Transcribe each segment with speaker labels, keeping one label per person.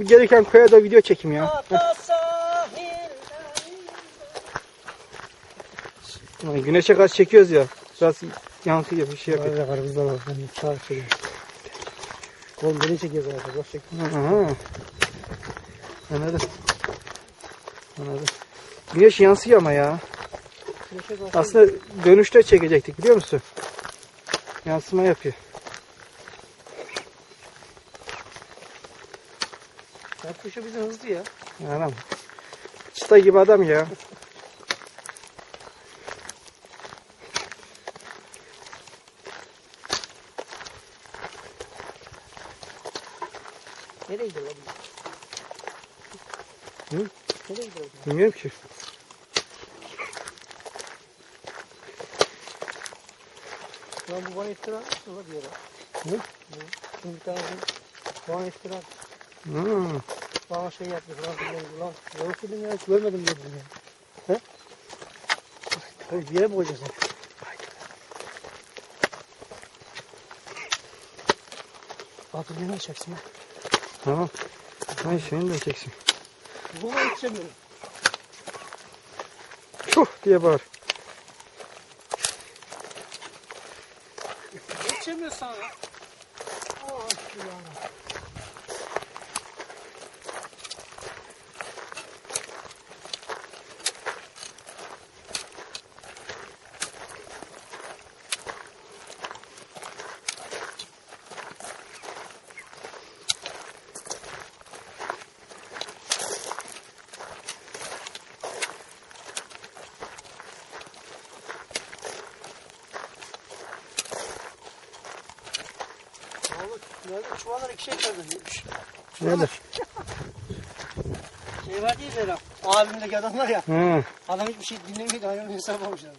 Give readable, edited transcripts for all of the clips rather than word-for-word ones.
Speaker 1: Gereken köye de video çekeyim ya. Güneşe karşı çekiyoruz ya. Biraz yankı yapıyor, bir şey yapıyor.
Speaker 2: Var karımızda var. Ben sağ çekeyim. Oğlum beni çekiyor zaten. Boş çekiyor.
Speaker 1: Anladım. Güneş yansıyor ama ya. Aslında dönüşte çekecektik, biliyor musun? Yansıma yapıyor.
Speaker 2: Kuşu bizden hızlı ya.
Speaker 1: Anam. Çıta gibi adam ya.
Speaker 2: Nereye gidiyor lan?
Speaker 1: Hı?
Speaker 2: Nereye gidiyor?
Speaker 1: Bilmiyorum ki.
Speaker 2: Lan bu bana iftira atmışsın la bir yere.
Speaker 1: Hı?
Speaker 2: Şimdi bir tane bana iftira atmış.
Speaker 1: Hmm.
Speaker 2: Bana şey yapmış lan. Yok dedim ya, hiç görmedim dedim ya. He? Hayır, bir yere mi koyacaksın? Batır beni açacaksın ha.
Speaker 1: Tamam. Hayır, seni de çeksin.
Speaker 2: Buna yetişemiyorum.
Speaker 1: Çuh diye bağır.
Speaker 2: Yetişemiyorsun sana ya. Oh, ya. Nerede? Çuvallar iki şey koydum.
Speaker 1: Nerede?
Speaker 2: Şey var değil mi? Abimdeki adamlar ya.
Speaker 1: Hı.
Speaker 2: Adam hiçbir şey dinlemiyordu. Aynen hesap almışlar.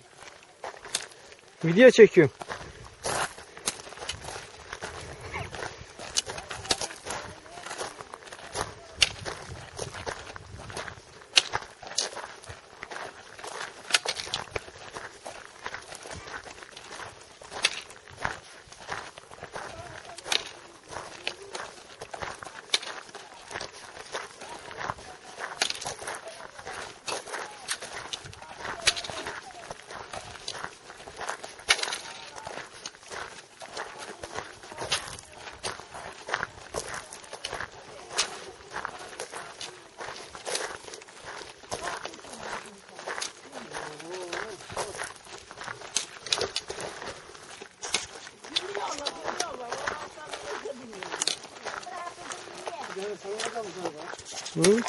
Speaker 1: Video çekiyorum. Hı?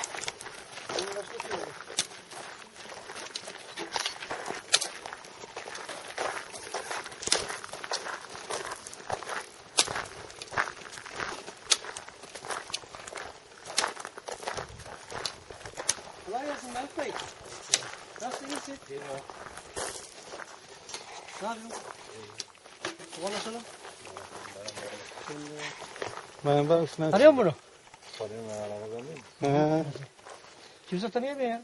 Speaker 2: Kolay gelsin Mehmet Bey. Nasılsın, iyisin? İyi ya. Ne yapıyorsun? Konuşalım.
Speaker 1: Ben üstüne...
Speaker 2: Tanıyor musun bunu?
Speaker 3: Tanıyorum ben, arabada değil mi?
Speaker 2: Kimse tanıyamıyor ya.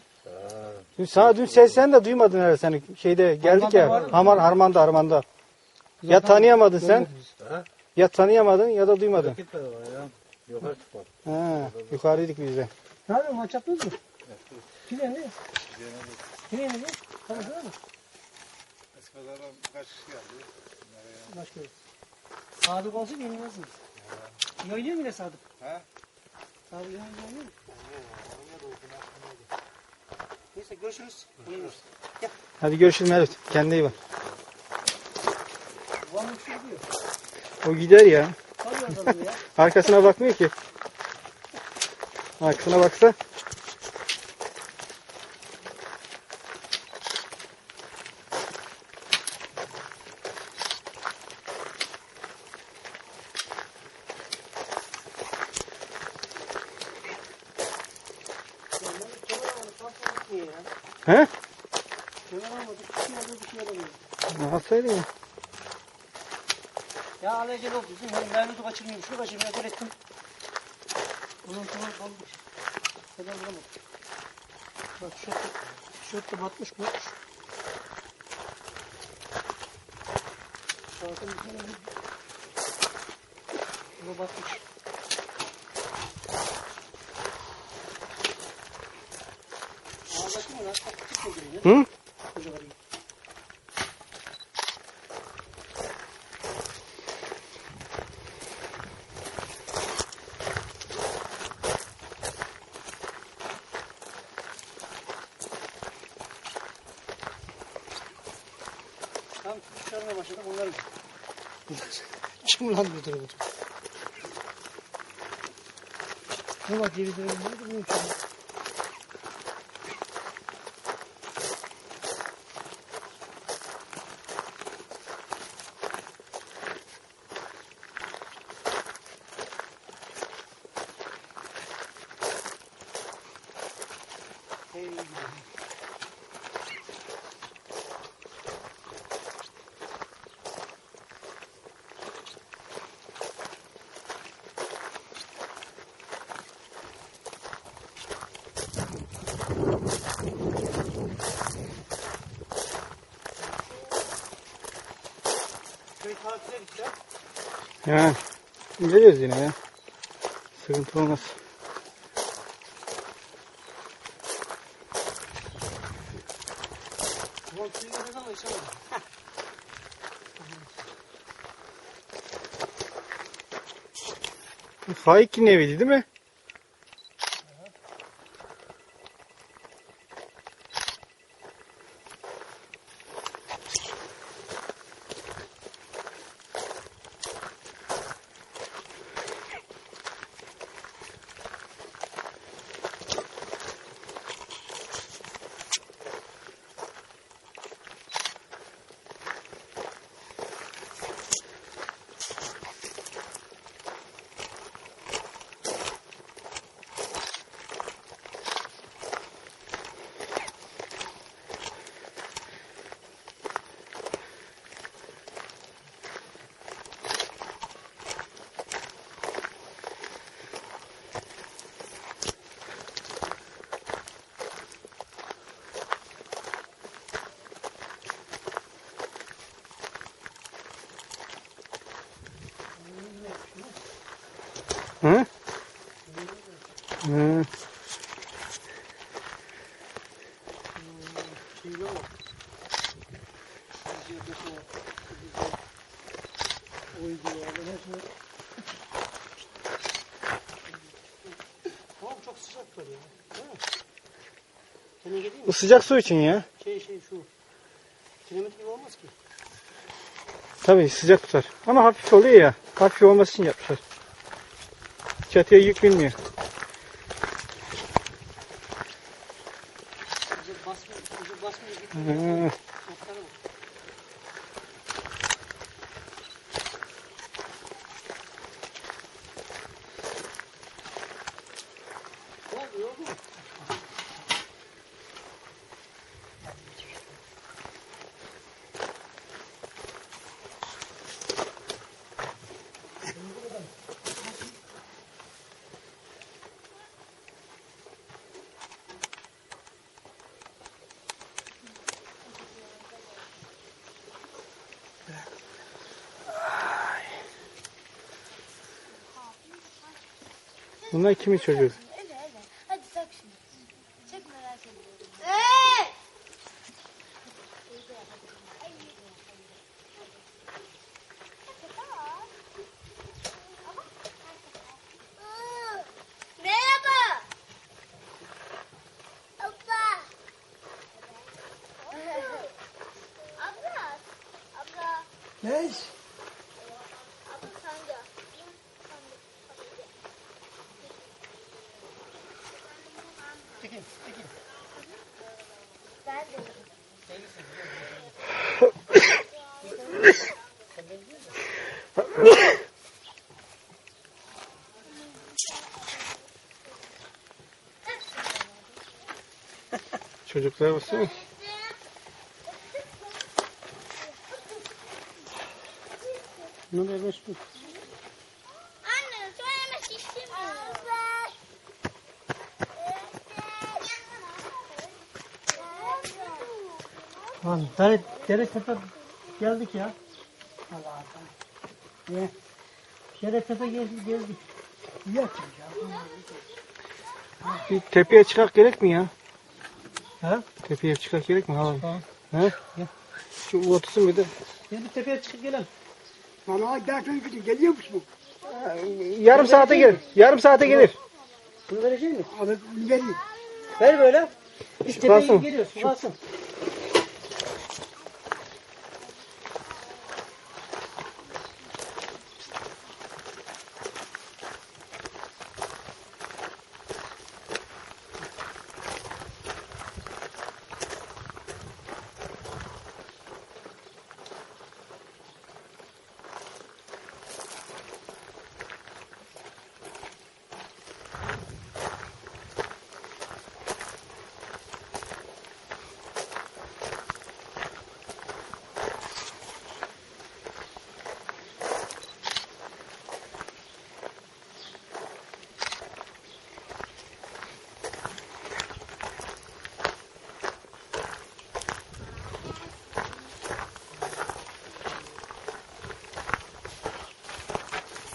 Speaker 1: Şimdi sana dün seslen de duymadın herhalde seni. Şeyde geldik ya. Harmanda. Ya tanıyamadın sen. Ya tanıyamadın ya da duymadın.
Speaker 3: Gitmedi bana ya. Yukarı çıkmadı.
Speaker 1: Yukarıydık biz de.
Speaker 2: Ne yapıyorsun? Maç yaptınız mı? Kimin ne? Kimin ne? Tamam mı?
Speaker 3: Eskipazar'dan kaç kişi geldi?
Speaker 2: Başka yok. Sadık olsun yenilmezsiniz. İyi oynuyor mu yine Sadık?
Speaker 3: He?
Speaker 2: Sadık iyi oynuyor mu? Neyse görüşürüz. Gel.
Speaker 1: Hadi görüşürüz Mevlüt. Kendine iyi bak.
Speaker 2: Babam bir şey diyor.
Speaker 1: O gider ya.
Speaker 2: Tanıyor adamı ya.
Speaker 1: Arkasına bakmıyor ki. Arkasına baksa. He? Ne yapsaydın ya?
Speaker 2: Ya alacele oldu. Mevlüt'ü kaçırmıyorum. Şunu kaçırmaya acele ettim. Ondan sonra kalmış. Neden bulamadım. Bak şort da batmış bu. Şarkının içine buna batmış.
Speaker 1: Hı?
Speaker 2: Tam çıkarmaya başladım. Bunlar çımlandı durumu. Ne var cevizlerin ne duruyor ki? Köy tatile gittiler.
Speaker 1: Ha. Geliyoruz yine ya. Sıkıntı olmaz.
Speaker 2: Ulan suyu ne zaman içemedim.
Speaker 1: Faik'in eviydi değil mi? Hı? Hı.
Speaker 2: Tamam çok sıcak böyle ya. Değil mi? Senin geleyim mi?
Speaker 1: Bu sıcak su için ya.
Speaker 2: Şu. Kiremit gibi olmaz ki.
Speaker 1: Tabii sıcak tutar. Ama hafif oluyor ya. Hafif olması için yapmışlar. Çatıya yük binmiyor.
Speaker 2: Bize basmıyor gitmiyor.
Speaker 1: Hı.
Speaker 2: Otlara bak. Ne oldu yorgun mu?
Speaker 1: Bunlar kimin çocuğu?
Speaker 4: Evet. Hadi tak şimdi. Çok merak ediyorum. Merhaba. Abla. Abla. Abla.
Speaker 2: Ne?
Speaker 4: Abla sen de.
Speaker 2: Tekin.
Speaker 4: Ben de.
Speaker 1: Çocuklara baksana.
Speaker 2: Numara 5 bu.
Speaker 4: Anne söylemek istemiyorum.
Speaker 2: Lan dere tepe geldik ya. Allah'ım. Ne? Dere tepe geldik. İyi açmış ya.
Speaker 1: Bir tepeye çıkak gerek mi ya?
Speaker 2: Ha?
Speaker 1: Tepeye çıkak gerek mi? Hava.
Speaker 2: Tamam.
Speaker 1: He? Şu otursun bir de.
Speaker 2: Şimdi bir tepeye çıkıp gelelim.
Speaker 5: Bana dersen ki geliyor musun?
Speaker 1: Yarım saate gelir. Yarım saate gelir.
Speaker 2: Bunu verecek misin?
Speaker 5: Abi vereyim.
Speaker 2: Ver böyle. Biz tepeye
Speaker 1: kalsın.
Speaker 2: geliyoruz. Şu kalsın.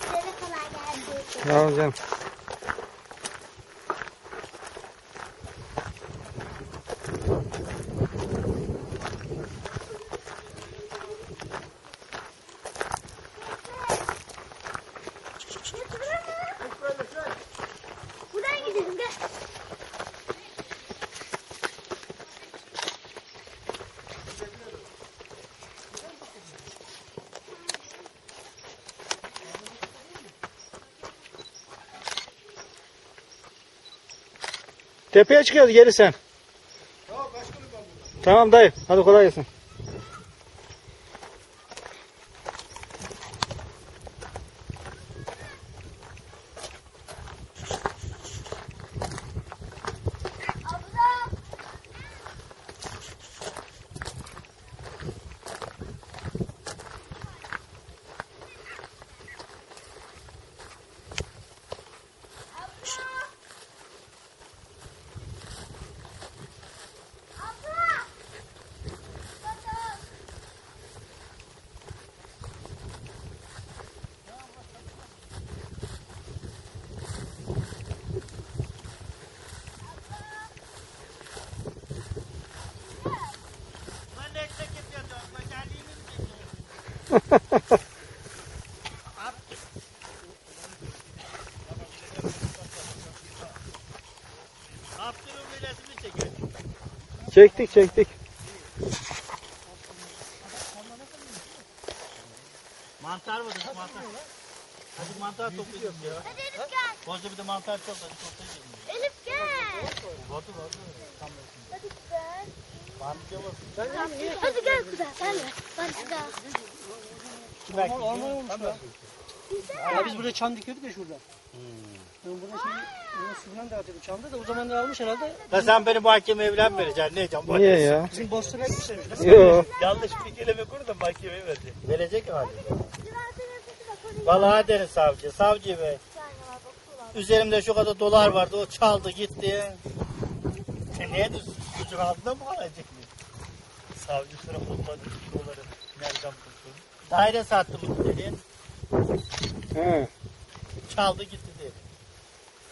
Speaker 4: Size de kolay gelsin.
Speaker 1: Sağ ol canım.
Speaker 4: Buradan gidelim gel.
Speaker 1: Tepeye çıkıyoruz gelirsen. Tamam dayı. Hadi kolay gelsin. Çektik çektik.
Speaker 2: Mantar mı? Mantar. Hadi mantar toplayacağız ya.
Speaker 4: Hadi Elif gel.
Speaker 2: Bozda bir de mantar topla. Hadi toplayacağız.
Speaker 4: Elif gel.
Speaker 2: Vardı.
Speaker 4: Hadi gel.
Speaker 2: Bamya var.
Speaker 4: Hadi gel kuzen sen de. Ben de daha.
Speaker 2: Orman olmuş ya. Ya biz burada çam dikiyorduk ya şurada. Ben burada şimdi suyundan dağıtıyordum çamda da o zaman da almış herhalde.
Speaker 6: Da sen benim mahkemeye evlen vereceksin. Ne diyeceğim?
Speaker 1: Niye ya?
Speaker 2: Bizim bostana etmişlermiş.
Speaker 1: Yok.
Speaker 6: Yanlış bir kelime kur da mahkemeye verecek. Verecek hali. Vallahi deriz savcı. Savcı bey. Üzerimde şu kadar dolar vardı. O çaldı gitti. Neye de suçun altında mı kalacak? Savcı sıra bulmadı doları. Nereden bulsun? Daire sattım dedin.
Speaker 1: He.
Speaker 6: Çaldı gitti dedi.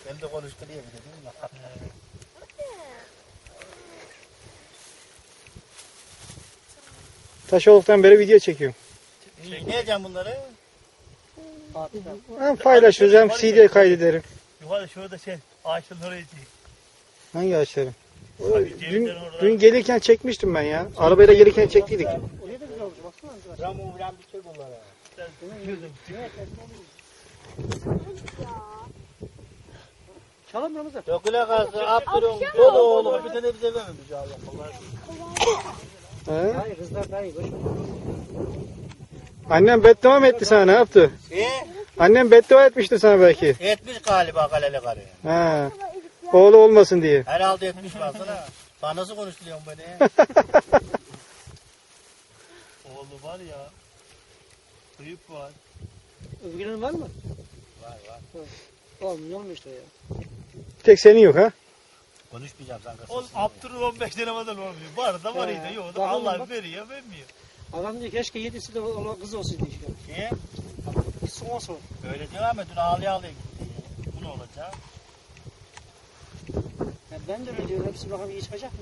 Speaker 6: Ben de konuşturayım dedim.
Speaker 1: Taşoluk'tan beri video çekiyorum.
Speaker 6: Ne diyeceğim bunları?
Speaker 1: Hem paylaşırız hem CD kaydederim.
Speaker 6: Yukarıda şurada ağaçların oraya değil.
Speaker 1: Hangi ağaçları?
Speaker 6: Tabii,
Speaker 1: Dün,
Speaker 6: cevizden orada.
Speaker 1: dün gelirken çekmiştim ben ya. Arabayla gelirken çektiydik.
Speaker 2: Oraya da güzel olmuş baksana.
Speaker 6: Ram uğrayan bir şey bunlara.
Speaker 2: Çalamıyor musun?
Speaker 6: Döküle kalsın, Abdur'un dolu oğlu bir tane bize vermemiş Allah.
Speaker 1: He?
Speaker 2: Hayır kızlar daha iyi.
Speaker 1: Annem beddua mı etti sana, ne yaptı? Annem beddua etmişti sana belki.
Speaker 6: Etmiş galiba kaleli karı.
Speaker 1: He. Oğlu olmasın diye.
Speaker 6: Herhalde etmiş baksana. Bana nasıl konuşturuyorsun beni? Oğlu var ya. Büyük var.
Speaker 2: Öbürünün var mı?
Speaker 6: Var.
Speaker 2: Olmuyor mu işte ya?
Speaker 1: Tek senin yok ha?
Speaker 6: Konuşmayacağım sen kasasın. Oğlum Abdur'un 15 tane madan olmuyor. Var da var ya yok.
Speaker 2: Bakalım
Speaker 6: Allah
Speaker 2: bak.
Speaker 6: veriyor vermiyor.
Speaker 2: Adam diyor keşke yedisi de kız olsun diye işte.
Speaker 6: Niye?
Speaker 2: Gitsin olsun.
Speaker 6: Öyle diyor ama dün ağlaya gitti. Bu ne olacak?
Speaker 2: Ya ben de öyle diyorum. Hepsi bakalım iyi çıkacak mı?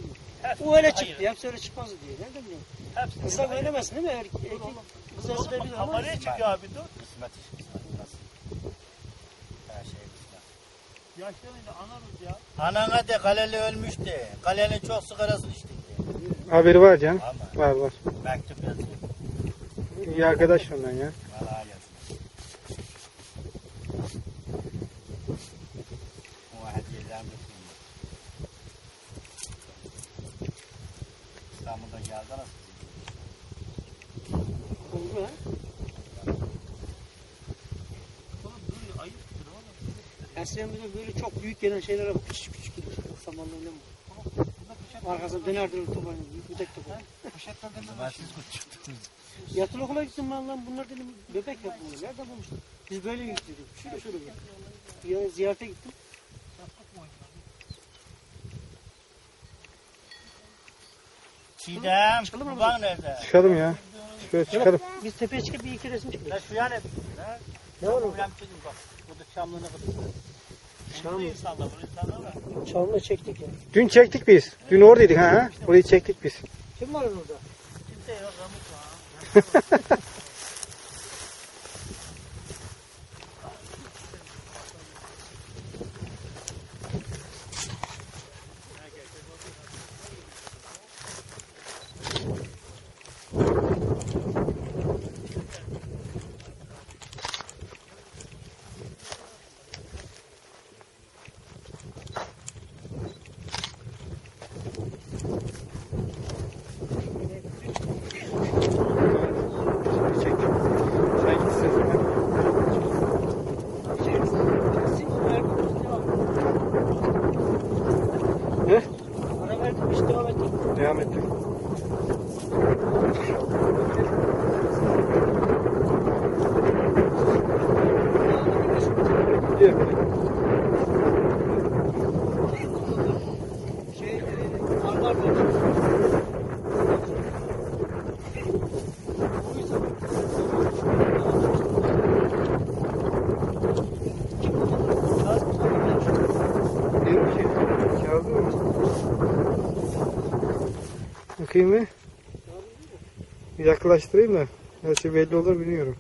Speaker 2: O öyle çıktı. Hepsi öyle çıkmazdı diye. Nereden biliyorsun?
Speaker 6: Hepsi.
Speaker 2: Kızlar söylemesin değil mi? Kız ezber bilir ama.
Speaker 6: Kameraya çıkıyor abi dur.
Speaker 3: Kısmet iş kısmet. Nasıl? Her şey kısmet.
Speaker 6: Yaşlanınca anarız ya. Anana de kaleli ölmüş de. Kalenin çok sigarasını içtik de.
Speaker 1: Haberi var canım.
Speaker 6: Ama
Speaker 1: Var var.
Speaker 6: mektup yazıyor.
Speaker 1: İyi arkadaş ondan ya.
Speaker 6: Vallahi yazıyor. O hediyelerini götürüyor. İstanbul'da geldi nasıl?
Speaker 2: Oldu ha.
Speaker 6: Oğlum böyle ayıptır oğlum.
Speaker 2: Eskiden böyle çok büyük gelen şeylere bak. Küçük küçük gidiyor. Samanlarla mı? Arkasına dönerdiler toparını. Bütek toparını.
Speaker 3: Kısmetsiz kuş çıktınız.
Speaker 2: Yatılı okula gittim ben lan. Bunlar dedim bebek yapmıyor. Nereden bulmuşlar? Biz böyle yüklüyorduk. Şöyle şöyle böyle. Yani ziyarete gittim.
Speaker 6: Çiğdem,
Speaker 2: Çıkalım mı
Speaker 6: baban nerede?
Speaker 1: Çıkalım ya. Şöyle çıkalım.
Speaker 2: Biz tepeye çıkıp bir iki resim
Speaker 6: Ya
Speaker 2: çekelim.
Speaker 6: şu yani.
Speaker 2: Ne var orada?
Speaker 6: Ulan çocuğum bak. Burada çamlığına kadar.
Speaker 2: Çam mı?
Speaker 6: İnsanlar bunu insanlar var.
Speaker 2: Çalma çektik ya.
Speaker 1: Dün çektik biz. Dün oradaydık ha. Orayı çektik biz.
Speaker 2: Kim var orada?
Speaker 6: Kimse yok Ramut var.
Speaker 2: Ara verdim işte devam ettik.
Speaker 1: Devam ettik.
Speaker 2: Arlar böyle.
Speaker 1: Değil ki. Kağıdı mı? Bakayım mı? Bir yaklaştırayım da. Her şey belli olur bilmiyorum.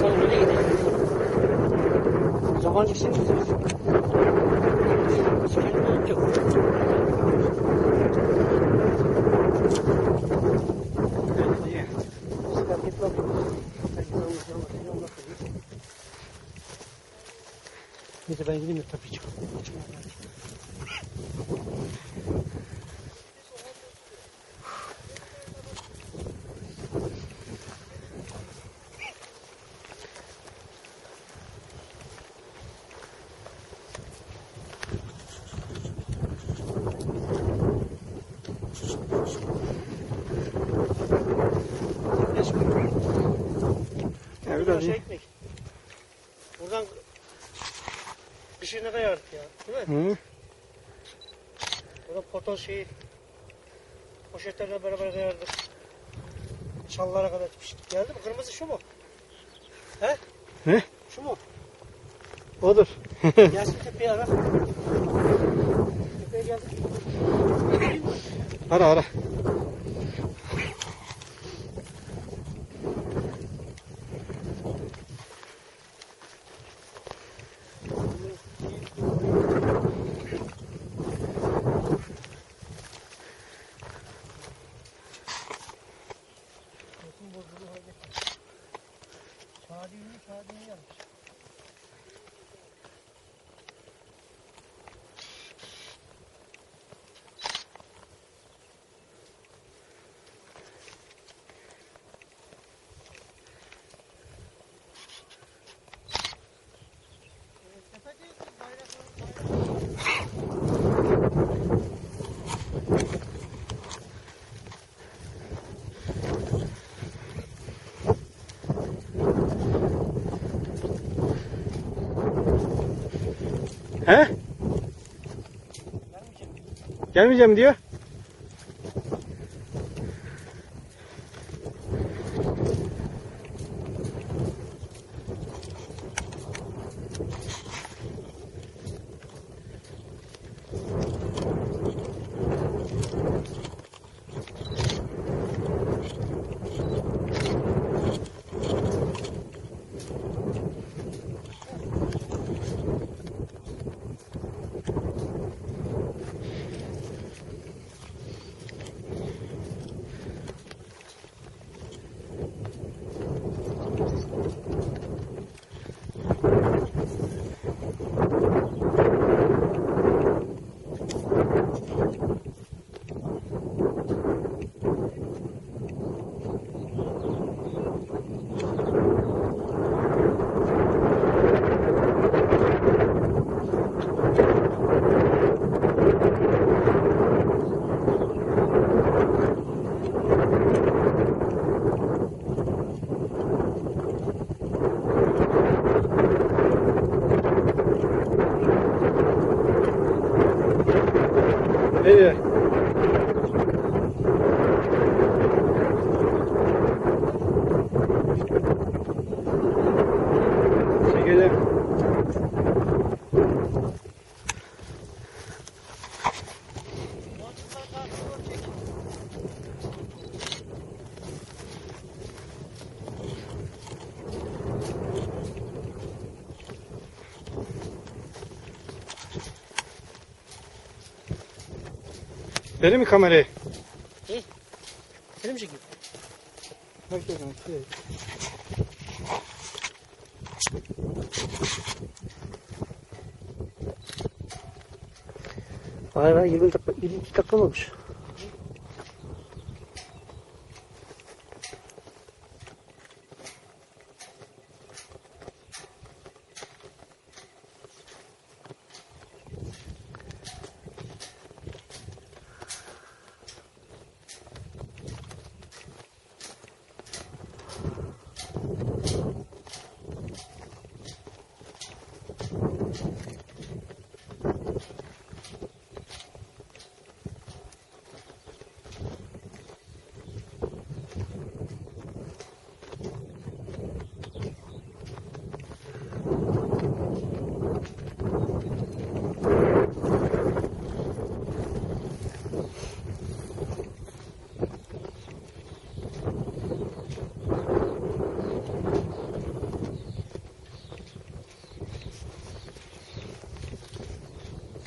Speaker 2: Sen öyle gidelim. Zamanca sen gidelim. Kendine yok. Neyse ben gideyim de tabii çıkalım.
Speaker 1: Ya biraz
Speaker 2: Buradan
Speaker 1: iyi.
Speaker 2: ekmek. Buradan dışarı ne kayardık ya, değil mi?
Speaker 1: Hı?
Speaker 2: Buradan poton şeyi poşetlerle beraber kayardık. Çallara kadar gitmiştik. Geldi mi? Kırmızı şu mu? He?
Speaker 1: Ne?
Speaker 2: Şu mu?
Speaker 1: Odur.
Speaker 2: Gelsin tepeye ara. Tepeye geldik.
Speaker 1: Ara ara. He? Gelmeyeceğim diyor. Nereye? Çekelim. Verir mi kamerayı?
Speaker 2: Benim çekiyor.
Speaker 1: Bak bakalım.
Speaker 2: Hayır hayır 22 dakika olmuş.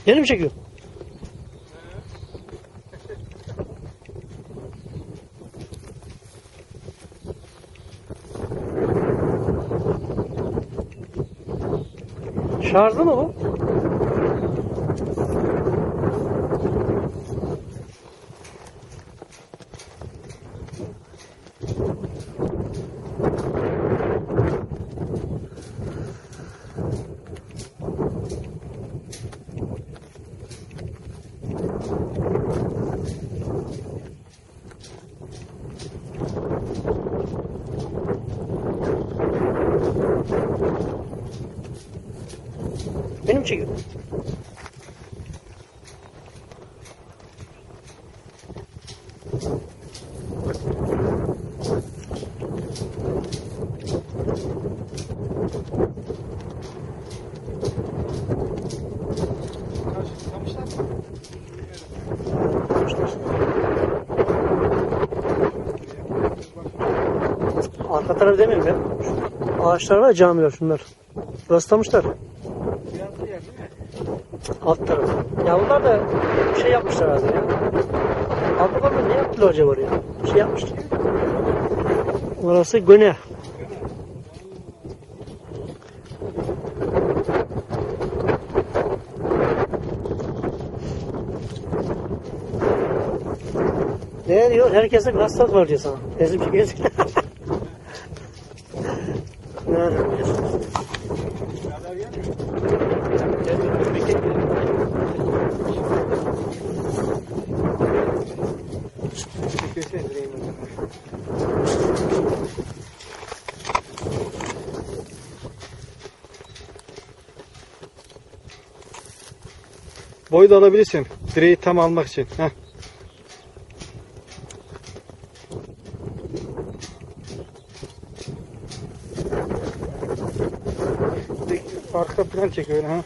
Speaker 2: Yeni mi çekiyor? Şarjlı mı bu? Benim çekiyor. Arka tarafı demeyeyim ben. Ağaçlar var ya, camiler şunlar. Rastlamışlar. Alt tarafı. Ya bunlar da şey yapmışlar herhalde ya. Fabrikada ne yaptılar acaba oraya? Şey yapmışlar. Orası Göne. Ne diyor? Herkese bir hastalık var diyor sana. Resim çekiyorsun. Ne yapıyorsun?
Speaker 1: Boy da alabilirsin. Direği tam almak için. Heh. Arka plan çek öyle ha.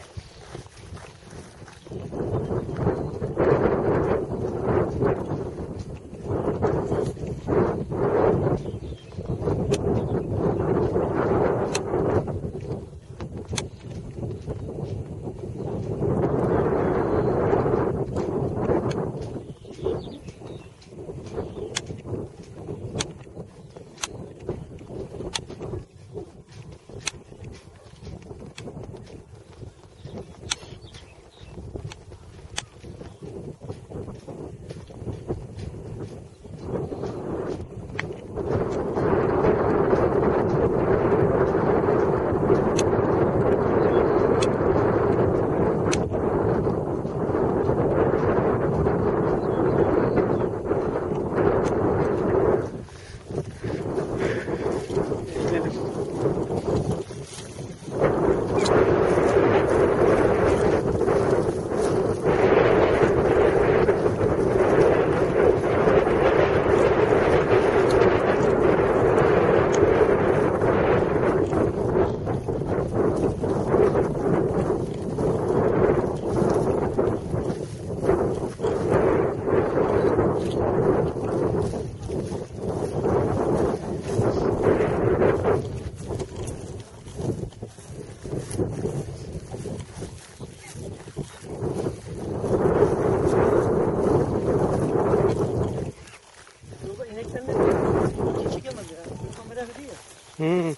Speaker 1: Hmm.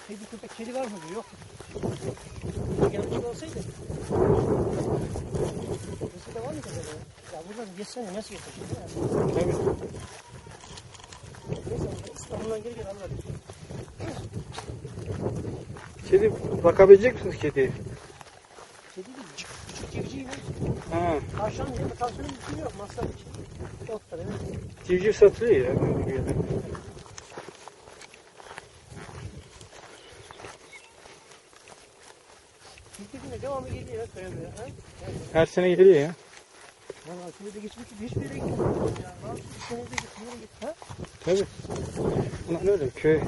Speaker 2: Burada kedi var mı diyor. Yok. Gelmiş olsaydı. Burası da var mı kadar ya? Ya buradan geçsene nasıl geçeceksin?
Speaker 1: Tabii.
Speaker 2: Neyse İstanbul'dan geri gel anladım.
Speaker 1: Kedi bakabilecek misiniz kediye?
Speaker 2: Kedi değil. Küçük civciv mi?
Speaker 1: Ha.
Speaker 2: Tavşan diye tavşanın bir şey yok. Masraf için. Yok da evet.
Speaker 1: Civciv satılıyor ya.
Speaker 2: Civcivine devamı geliyor köye buraya.
Speaker 1: Her sene geliyor ya.
Speaker 2: Valla köyde geçmiş hiçbir yere gitmiyor. Ya nasıl bir senede gitmiyor git ha?
Speaker 1: Tabii. Ulan öyle köy.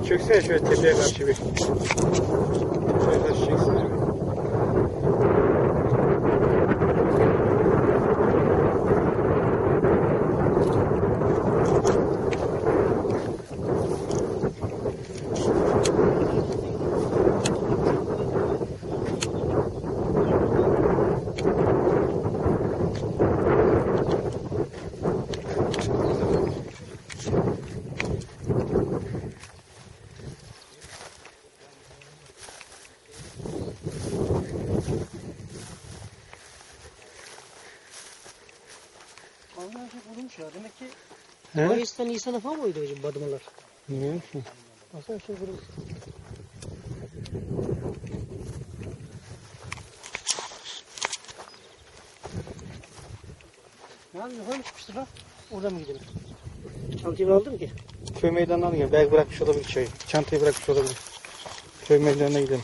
Speaker 1: Çöksene şöyle tepeye karşı bir. Şöyle karşı çeksene.
Speaker 2: Vallahi çok bulmuş ya. Demek ki
Speaker 1: He?
Speaker 2: Mayıs'ta Nisan'a falan mıydı hocam badımlar?
Speaker 1: Bilmiyorum ki.
Speaker 2: Baksana şey kurumuş. Ya yukarı mı çıkmıştır ha? Oradan mı gidelim? Çantayı aldım ki.
Speaker 1: Köy meydanına gidelim. Belki bırakmış olabilir çayı. Çantayı bırakmış olabilir. Köy meydanına gidelim.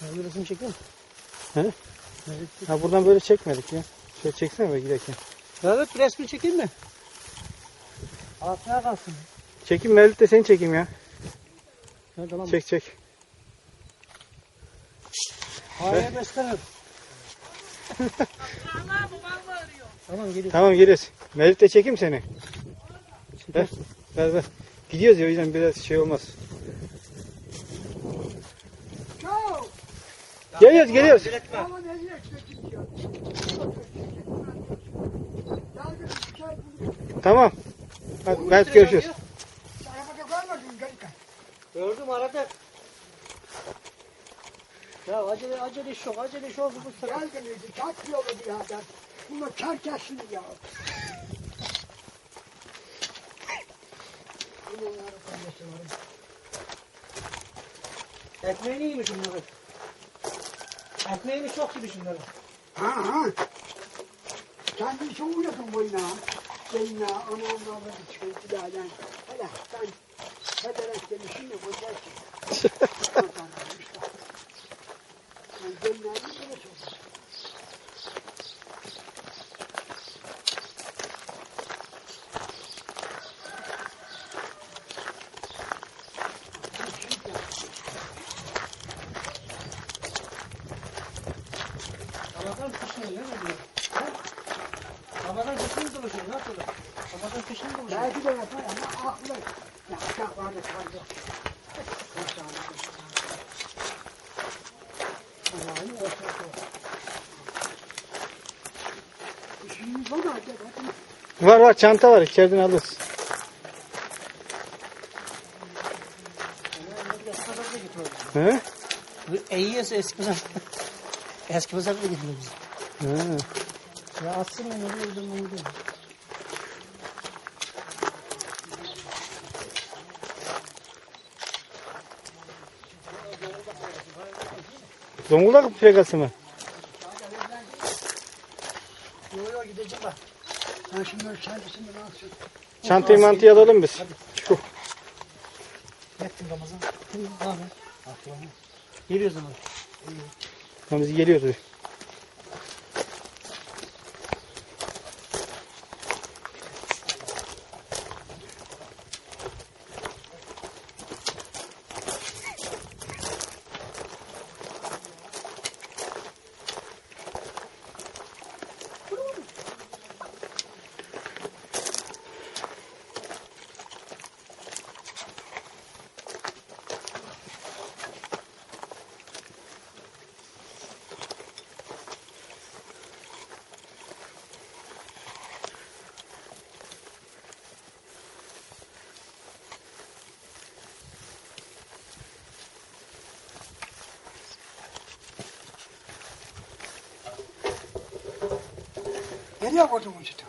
Speaker 2: Ya resim çekiyor musun?
Speaker 1: He? Ha buradan böyle çekmedik ya. Şöyle çeksene be giderken.
Speaker 2: Ya evet resmi çekeyim mi? Altına kalsın.
Speaker 1: Çekeyim Mevlüt de seni çekeyim ya.
Speaker 2: Ha, tamam.
Speaker 1: Çek çek.
Speaker 2: Hayır beslerim. Tamam geliyorum.
Speaker 1: Tamam geliyoruz. Mevlüt de çekeyim seni. Ver. Ver. Gidiyoruz ya o yüzden biraz şey olmaz.
Speaker 5: Ciao.
Speaker 1: Geliyoruz.
Speaker 5: Ama nereye gidiyor? Yardım bir şey buldum.
Speaker 1: Tamam. Hadi Mevlüt görüşürüz.
Speaker 5: Arabada koymadın garika.
Speaker 2: Gördüm aradı. Ya acele iş yok. Acele iş oldu bu sefer.
Speaker 5: Geldim dedi. Çat yolu birader. Bunlar çarkasını ya.
Speaker 2: Ekmeğini yemiş bunları. Ekmeğini çok yemiş bunları.
Speaker 5: Ha. Sen bir şey uğradın boyuna. Seninle anamla çıkıyor biladen. Hele sen federat demişsin ya bozarsın. Sen gelinlerden böyle çok.
Speaker 2: Ramazan kışını ne diyor? Ramazan kışını dolaşıyor. Nasıl olur? Ramazan kışını dolaşıyor.
Speaker 5: Belki de yapar ama aklı. Ya bak vardı kaldı. Allah'ın ortası. İşimiz var mı acaba?
Speaker 1: Var çanta var içeriden alırız.
Speaker 2: Eskipazar'da getiriyoruz.
Speaker 1: He?
Speaker 2: İyiyse Eskipazar. Eskipazar'da getiriyoruz.
Speaker 1: He.
Speaker 2: Ya aslında ne bileyim ne bileyim.
Speaker 1: Zonguldak plakası mı?
Speaker 2: Yo gideceğim bak.
Speaker 5: Sen şimdi kendisini alsın.
Speaker 1: Çantayı mantıyı alalım biz. Şu.
Speaker 2: Yettim Ramazan. Tamam. Geliyoruz ama.
Speaker 1: Tamam biz geliyoruz.
Speaker 5: Nereye koydun bu çıtı?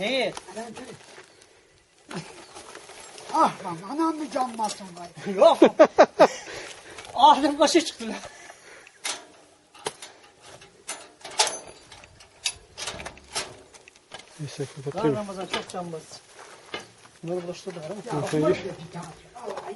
Speaker 2: Neyi?
Speaker 5: Ah lan anam mı canmasın vay.
Speaker 2: Yok. Ağzım başı çıktı lan.
Speaker 1: Neyse
Speaker 2: Lan
Speaker 1: kapatıyorum.
Speaker 2: Ramazan çok can bastı. Bunları bulaştırdı.
Speaker 5: Ya
Speaker 1: Önce-
Speaker 5: Allah